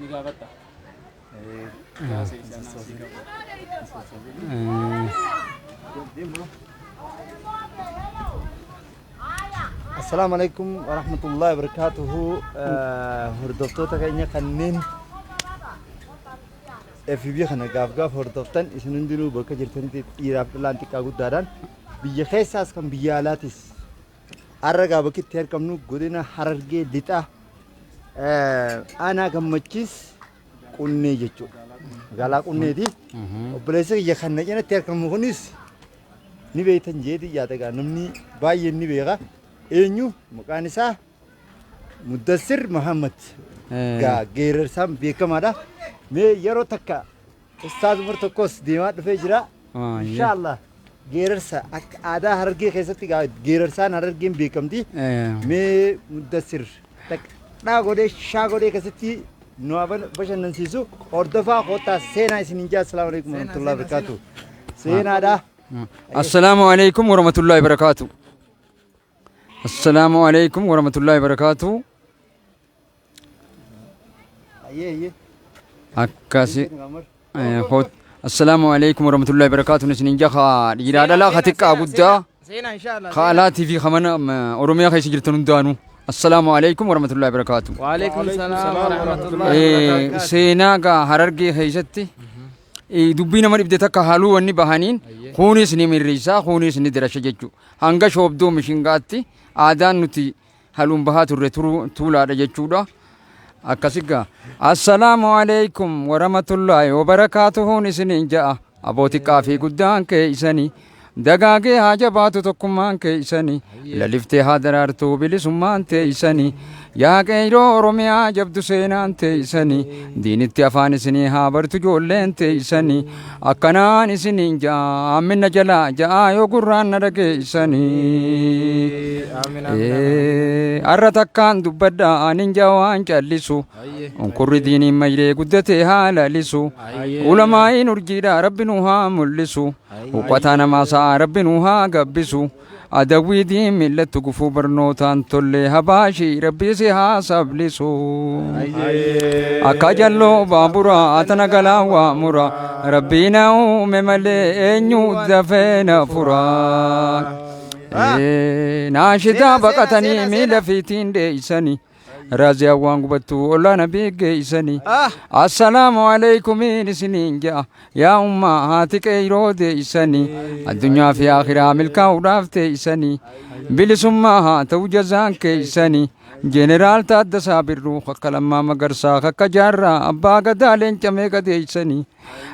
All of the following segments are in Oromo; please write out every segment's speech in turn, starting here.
Nigabata. السلام عليكم ورحمة الله وبركاته. هردفتو تكينيا كنين FB خنا قاف هردفتن إسنون دلو بكا جرتني إيراب لانتي كاغود داران بيخيساس كم بيالاتيس أرجع بكي تير كمنو قدنا حررجي ديتا أنا كمتشيس كوني جتشو قالا كوني دي وبلسك يخنا جنا تير كمو خنيس نبيتن جدي ياتكا نمني باي نبيغا إنيو مكانسا مدثر محمد قا غير سام بيكم هذا مي يرو تكا استاذ مرتكوس ديمات فجرا إن شاء الله غير سا هذا هرجي خيستي قا غير سان هرجي بيكم دي مي مدثر تك نا غودي شا غودي كستي نوابن بشن نسيسو اور دفا خوتا سينا سنينجا السلام عليكم ورحمة الله وبركاته سينا دا السلام عليكم ورحمة الله وبركاته السلام عليكم ورحمة الله وبركاته أيه أكاسي خود السلام عليكم ورحمة الله وبركاته نسنين جخا يرادا لا خاتك أبودا سينا إن شاء الله. خالاتي في خمنا أروميا خيس جرتون دانو السلام عليكم ورحمة الله وبركاته وعليكم السلام ورحمة الله وبركاته. سينا كا هررجي خيستي دبينا من إبدأ كهالو وني بهانين خوني سني من ريسا خوني سني دراسة جتو هنگا شوب دو مشينغاتي آدان نتي هالون بهات الرتورو تولا رجتودا أكاسيكا السلام عليكم ورحمة الله وبركاته نسنين جاء أبوتي كافي قدان كيساني دقاقي حاجباتو تقمان كيساني للفتي هادرارتو بلسمان تيساني يا كيرو روميا جبدو سينان تيساني دين اتفاني سني هابرتو جولين تيساني أكنان سنين جاء من جلا جاء يو قران نركيساني أرتكان دبدا أنين جوان جالسو انكر ديني مجري قدتي هالالسو علماء نرجيدا ربنوها ملسو وقتانا ما سا ربنوها قبسو أدوي دين ملت تقفو برنوتان تولي هباشي ربي سيها سبلسو أكاجلو بابورا أتنا قلا وامورا ربينا مملي إنيو دفين فرا ناشدا بقتني ميلا فيتين ديساني رازي أوان قبطو الله نبي جيساني السلام عليكم نسنين جاء يا أمة هاتك إيرو ديساني الدنيا في آخرها ملكا وراف ديساني بلسمها توجزان كيساني جنرال تاد صابر روح كلام مغرسا كجارا أبا قدالين جميع ديساني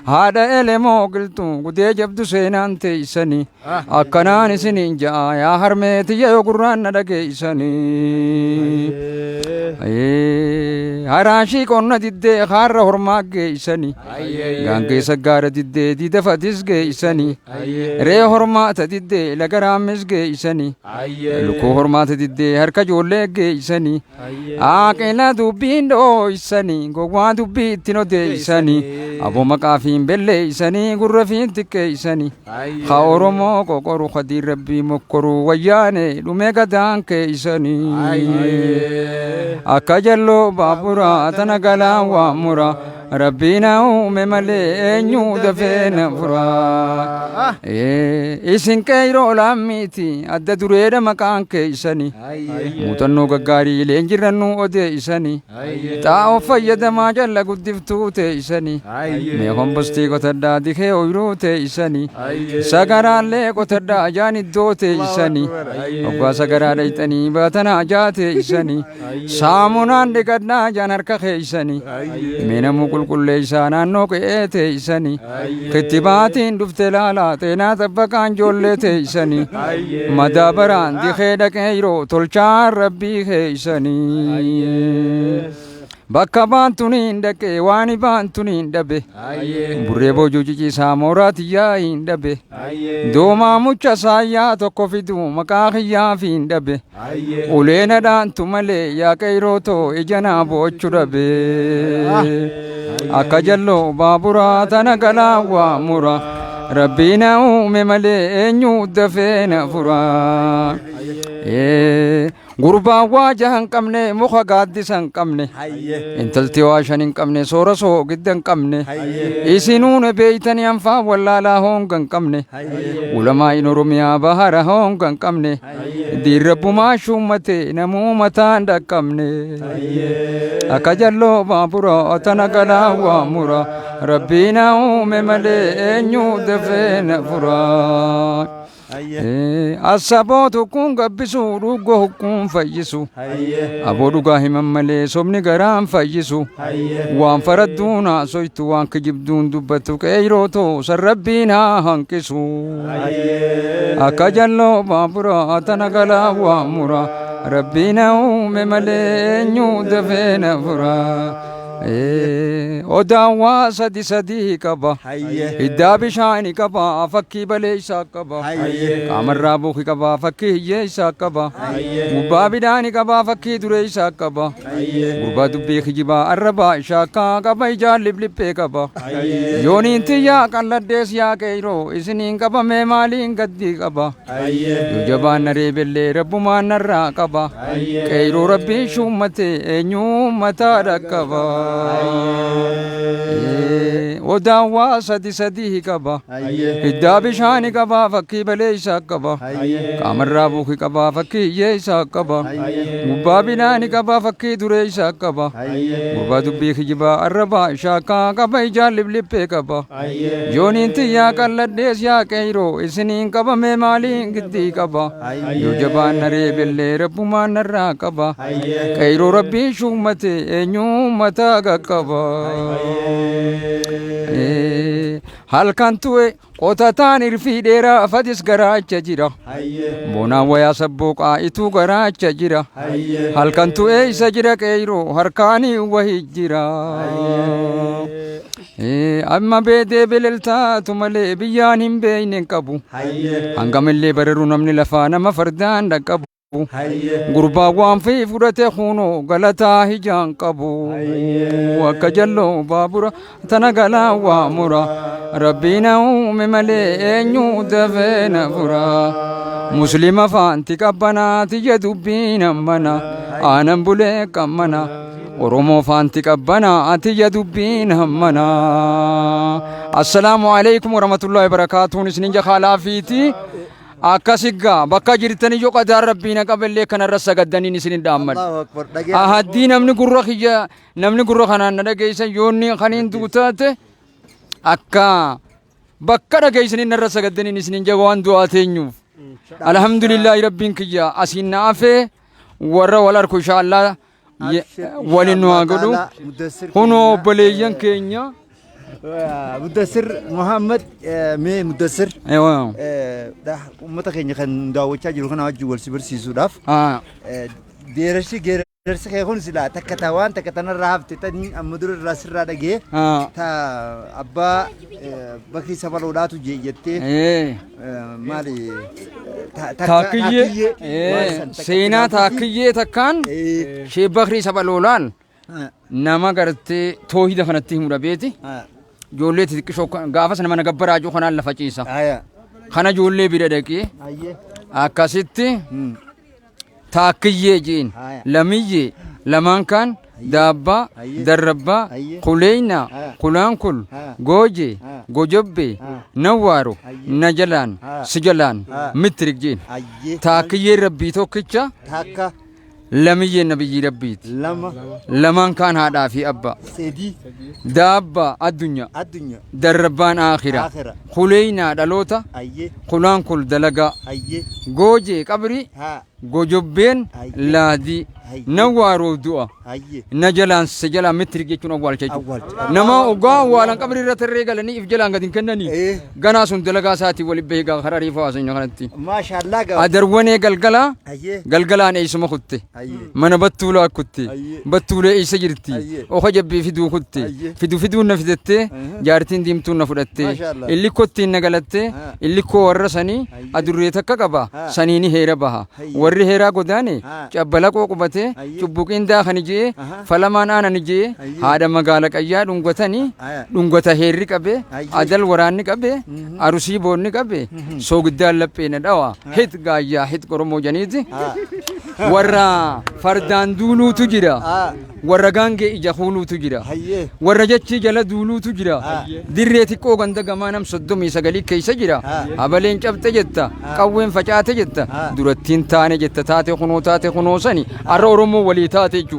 هذا إلمو قلتو قدي جبدو سينان تيساني أكنان سنين جاء يا هرميتي يا قرآن ندقيساني هراشي كنا ديدي خار هرماك جيساني غانكي سجار ديدي ديدا فتيس جيساني ري هرمات ديدي لغرامس جيساني لكو هرمات ديدي هركا جولي جيساني آكينا دوبين دو إساني غوان دوبي تينو ديساني أبو مكافين بلي إساني غرفين تكي إساني خاورمو كوكورو خدير ربي مكورو وياني لوميكا دانك إساني أكاجلو بابورا تنقلا وامورا ربنا مملي إنيو دفين فرا إسن كيرو لاميتي أدى دريد مكان كيساني موتنو غغاري لنجرنو أدى إساني تاو فيد ما جل قدفتو تيساني ميهم بستي قتدا دخي ويرو تيساني ساقران لي قتدا جاني دو تيساني وقا ساقران ليتني باتنا جا تيساني سامونان دقدنا جانرك خيساني مينمو كل ليسان أنوك إيتيساني كتباتين دفتلالا تينا تبقان جولي تيساني مدابران دي خيدك هيرو تلچار ربي خيساني bakka baantuniin dhaqee waan baantuniin dhabe burree boojojii saamoraati yaa'iin dhabe doomaa mucha saayyaa tokko fiduu maqaa kiyyaafiin dhabe uleena dhaantu malee yaa qeyrotoo ijanaa boochu dhabe akka jalloo baaburaa tana galaa waa mura rabbiina uume malee eenyu dafeena furaa gurbaa waa jahan qabne muka gaaddisan qabne intalti waa shanin qabne soora soo giddan qabne isinuune beeytani anfaa wallaalaa hoongan qabne ulamaa in oromiyaa bahara hoongan qabne diirrabbumaa shummate namuu mataan dhaqqabne akka jalloo baabura otana galaa waamura rabbiina uume malee eenyuu dafee na furaa asabootu kun gabbisu dhuggo kun fayyisu aboo dhugaa himan malee sobni garaan fayyisu waan faradduun haasoytu waan kijibduun dubbatu qeeyrooto san rabbiin haa hanqisu akka jalloo baabura tana galaa waamura rabbiin uume malee eenyuu dafee na furaa odaan waa sadi sadii qaba hiddaa bishaani qaba fakkii baleeysaa qaba qaamarraa buuki qaba fakkii hiyyeeysaa qaba gubbaa bidhaani qaba fakkii dureeysaa qaba gurbaa dubbii kijibaa arrabaa shaakkaa qaba ijaan lipliphee qaba yooniin tiyyaa qalladdees yaa qeeyroo isiniin qabamee maaliin gaddii qaba yoo jabaan naree bellee rabbumaan narraa qaba qeeyroo rabbii shummate eenyuu mataa dhaqqaba odaan waa sadi sadii qaba hiddaa bishaani qaba fakkii baleeysaa qaba qaamarraa buuki qaba fakkii hiyyeeysaa qaba gubbaa bidhaani qaba fakkii dureeysaa qaba gurbaa dubbii kijibaa arrabaa shaakkaa qaba ijaan lipliphee qaba yooniin tiyyaa qalladhees yaa qeeyroo isiniin qabamee maaliin giddii qaba yoo jabaan naree bellee rabbumaan narraa qaba qeeyroo rabbiin shummate eenyuu mataa qaqqaba halkan tu'e qotataan irfii dheeraa fadis garaacha jira bonaan wayaa sabbooqaa ituu garaacha jira halkan tu'e isa jira qeeyroo harkaanii wahii jira amma beedee beleltaatu malee biyyaan hin beeyne qabu hangamillee bararu namni lafaa nama fardaan dhaqqabu gurbaa waan fi fudhate kunoo galataa hijaan qabu akka jalloo baabura tana galaa waamura rabbiina uume malee eenyuu dafee na furaa muslima faanti qabbanaa tiyya dubbiin ammana aanan bulee qammana oromoo faanti qabbanaa tiyya dubbiin ammana assalaamu alaikum warahmatullahi wabarakaatuun isinin jakaalaa fiiti akkasigaa bakka jirtanii yoo qadaan rabbiina qaballee kanarra sagaddaniin isinin dhaamman ahaddii namni gurra kanaan na dhageeysan yoonni kaniin duutaate akka bakka dhageeysaniin narra sagaddaniin isinin jawaan du'aa teenyuuf alhamdulillaahi rabbiin kiyya asiin na afee warra wal arku inshaallah walin nu haa godhu kunoo obboleeyyan keenya مدثر محمد مي مدثر ايوه ده امتك كان داوچا جيرو كان واجي ول سبر سيسو داف ديرشي غيرسي كيكون سلا تكتاوان تكتنا رافت تني امدور الراسر دغه تا ابا بكري سبلوداتو جيجتي مالي تاكيه سينا تاكيه تكان شي بكري سبلولان nama gartee toohida kanatti himudha beeti ijoollee xixiqqishoo gaafas nama nagabbaraa jiru kanaan lafa ciisa kana ijoollee bira dhaqee akkasitti taakkiyyee jeen lamiyyee lamaan kaan daabbaa darrabbaa kuleyna kulaankul gooje gojobbe nawwaaro najalaan sijalaan mitrik jeen taakkiyyee rabbii tokkicha لمية نبي ربيت لمن كان هذا في أبا دابا الدنيا دربان آخرة خلينا دلوتا خلان كل دلقا جوجي كبري جوجبين لادي نوارو دوا نجلان سجلا متريجي كنا أول شيء نما أوجا ولا كبري رتريجا لني إفجلان قدين كنني غنا سندلقا ساتي ولي بيجا خراري فاسين يغنتي ما شاء الله أدروني قلقلا نيسمو خدتي من بتولا كتي بتولا إيش جرتي أو خجب فيدو كتي فيدو نفدتي جارتين ديمتو نفدتي اللي كتي نقلتي اللي كورسني أدريتك كبا سنيني هيرا بها وري هيرا قداني جبلا كوكبتي چبوكين داخني جي فلمان آنا نجي هذا مقالك أيا دونغوتاني دونغوتا هيري كبه أدل وراني كبه أروسي بورني كبه سوق دال لبين دوا هيت غايا هيت كرمو جنيدي warra fardaan duuluutu jira warra gaangee ija kuuluutu jira hayyee warra jechi jala duuluutu jira dirree xiqqoo ganda gamaa nam 39 keessa jira abaleen cabxe jetta qawween facaate jetta durattiin taane jetta taate kunoo sani arra oromoo walii taate jechu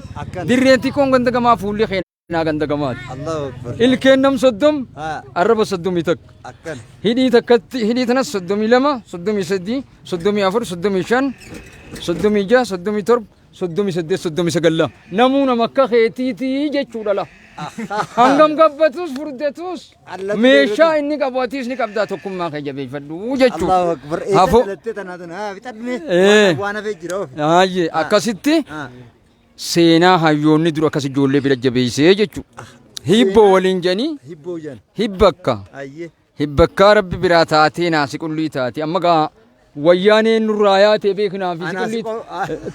dirreen xiqqoon ganda gamaa fuulli keenyaa ganda gamaati Allahu akbar ilkeen nam 30 arraba 30 tak akkan hidhii takkatti hidhii tanas 32 33 34 35 36 37 38 namuuna makka keetiitii jechuudha la hangam gabbatus furdetus meeshaa inni qabaatiis ni qabdaa tokkummaa kee jabeeffadhu jechuudha Allahu akbar Hafu- eessa tanaatun bitadme Eh. waan hafee jira of Aayye akkasitti seenaa hayyoonni dura akkas ijoollee bira jabeessee jechuudha hibboo waliin janii hibboo jan hibbakka hayyee hibbakkaa rabbi biraa taatee naasi qullii taate amma gaa wayyaaneen nurraa yaatee beeknaa fi qullii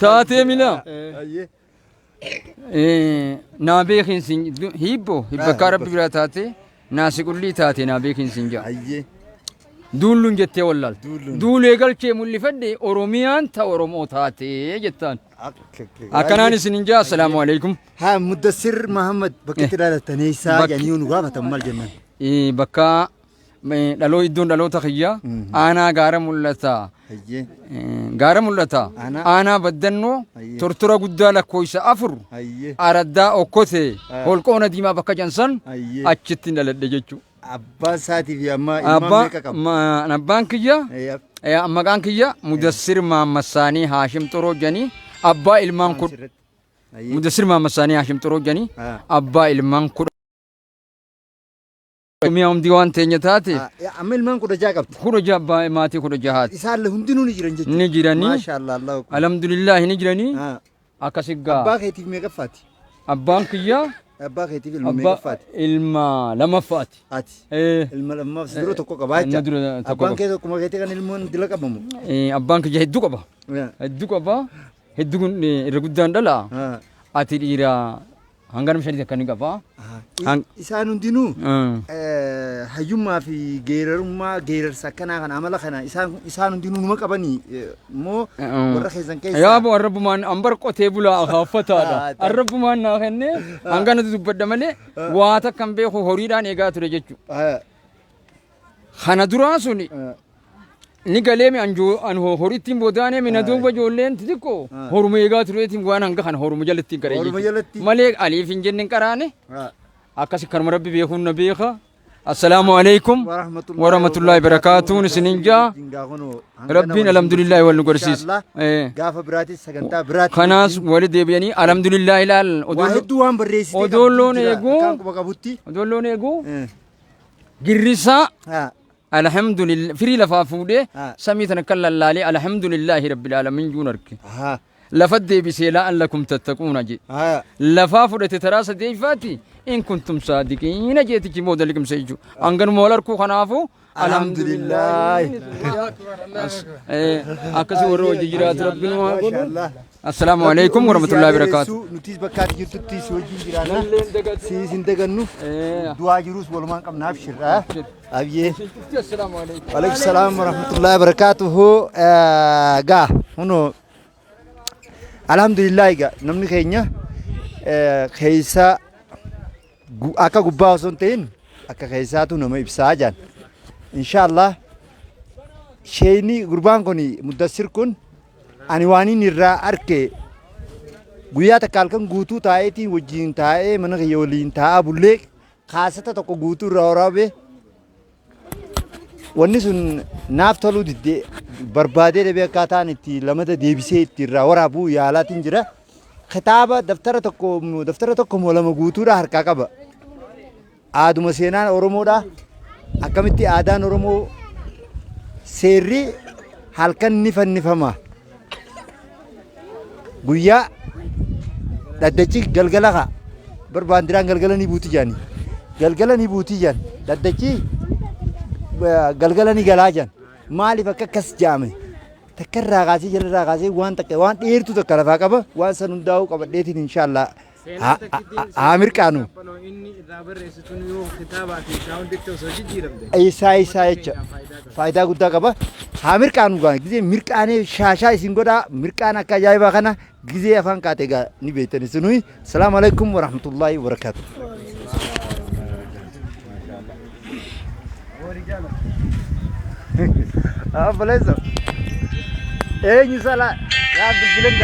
taatee mina hayyee naa beekin sin hibboo hibbakkaa rabbi biraa taate naasi qullii taate naa beekin sin jaa hayyee duulluun jettee wallaal Duulluun. duulee galchee mul'ifadhe oromiyaan ta oromoo taatee jettaan akkanaan isin hin jaa assalaamu alaikum ها مدثر محمد بكت لا تنيسا بك- يعني ونغافة مال جنان bakka dhaloo iddoon dhaloota kiyyaa aanaa gaara mul'ata هيا gaara mul'ata Aanaa- aanaa baddannoo Hayyee. tortora guddaa lakkoofsa afur هيا araddaa okkote holqoona diimaa bakka jansan Hayyee. achitti dhaladhe jechuu عباس ساتي في أما إمام ميكا كم abbaan kiyya هيا maqaan kiyya mudassir maammassaanii haashim xoroo janii abbaa ilmaan kudha هيا mudassir maammassaanii haashim xoroo janii آه. abbaa ilmaan kudha mi'a humdii waan teenya taate أما المان كده جاكبت kudha jaha maatii kudha jahaati إسال له هندنو نجرن جد ni jiranii ما شاء الله الله أكبر alhamdulillahi ni jiranii آه. akkasiggaa أباك هيتي في ميكا فاتي abbaan kiyya أباك هيتي في الميكا abbaa فاتي ilma lamaffaati هاتي Eh, لما سدرو تكو كبايتا Ilma dura tokko أبان كده كم هيتي كان المون دلك أبامو abbaan kiyya hedduu qaba hedduu qaba hedduu kun irra guddaan dhala آه ati dhiira hanganam shanii akka ni qaba Hang- إسان هندنو hayyummaa fi geerarummaa geerarsa akkanaa kana amala kana isaan hundinuu numa qabanii moo warra keessan keessa yaabo arrabbumaan ambar qotee bulaa akaaffataadha arrabbumaan naa kenne hanganatu dubbadha malee waa takkan beeku horiidhaan eegaa ture jechuu kana duraa suni ni galeemi an horittiin boodaane mina duuba ijoolleen xixiqqoo horuma eegaa tureetiin waan hanga kana horuma jalattiin qaree Horuma jalatti. malee aliif hin jenne qaraane akkasi kanuma rabbi beekuun na beeka assalaamu alaikum warahmatullaahi barakaatuun isinin jaa rabbiin alhamdulillaahi wal nu garsiisa gaafa biraatis sagantaa biraatti kanaas wali deebi'anii alhamdulillaahi ilaal waa hedduu waan barreessite odoolloon eeguu kan quba qabutti odoolloon eeguu girrisaa alhamdulillah firii lafaa fuudhee samii tana kan lallaalee alhamdulillahi rabbil aalamiin juun arge lafa deebisee la'an lakum tattaquuna je lafaa fudhate taraa sadeeyfaati in kuntum saadiqiina jeetichi booda liqimse jechuu hanganuma wal arkuu kanaafu alhamdulillahi akkasii warra wajji jiraatu rabbiin waa godhu assalaamu alaikum warahmatullahi wabarakaatu nutis bakkaatti jirtutti si wajjin jiraanna si isin dagannu du'aa jirus walumaan qabnaaf shirraa abiyyee assalaamu alaikum Waalaikum salaam warahmatullahi wabarakatuhu. Gaa huno alhamdulillah gaa namni keenya keessa akka gubbaa osoo hin ta'in akka keessaatu nama ibsaa jaan. Inshaallah sheeyni gurbaan kun muddassir kun ani waaniin irraa arke guyyaa takka halkan guutuu taa'eetiin wajjin taa'ee mana kiyya waliin taa'aa bullee kaasata tokko guutuu irraa waraabee wanni sun naaf toluu diddee barbaadee dhabee akkaataan itti lamada deebisee itti irraa waraabuu yaalaatiin jira. Kitaaba daftara tokko moo lama guutuudha harkaa qaba. Aaduma seenaan Oromoodha. Akkamitti aadaan Oromoo seerri halkan ni fannifama. Guyyaa dhaddachi galgala kaa barbaandiraan galgala ni buuti jaani. Galgala ni buuti jaan dhaddachi galgala ni galaa jaan maaliif akka akkas jaame takka irraa kaasee jala irraa kaasee waan takka waan dheertuu takka lafaa qaba waan san hundaa'uu qabadheetiin inshaallah haa mirqaanu. Inni irraa barreessituun yoo kitaabaa fi saawunditti osoo jijjiiramte. Isaa jecha faayidaa guddaa qaba. Haa mirqaanu gaa gisee mirqaanee shaashaa isin godhaa mirqaan akka ajaa'ibaa kana gisee afaan kaatee gaa ni beektan isinui. Salaamu alaikum wa rahmatullahi wa barakaatu. Baleessa. Eenyu sala yaa bilbilan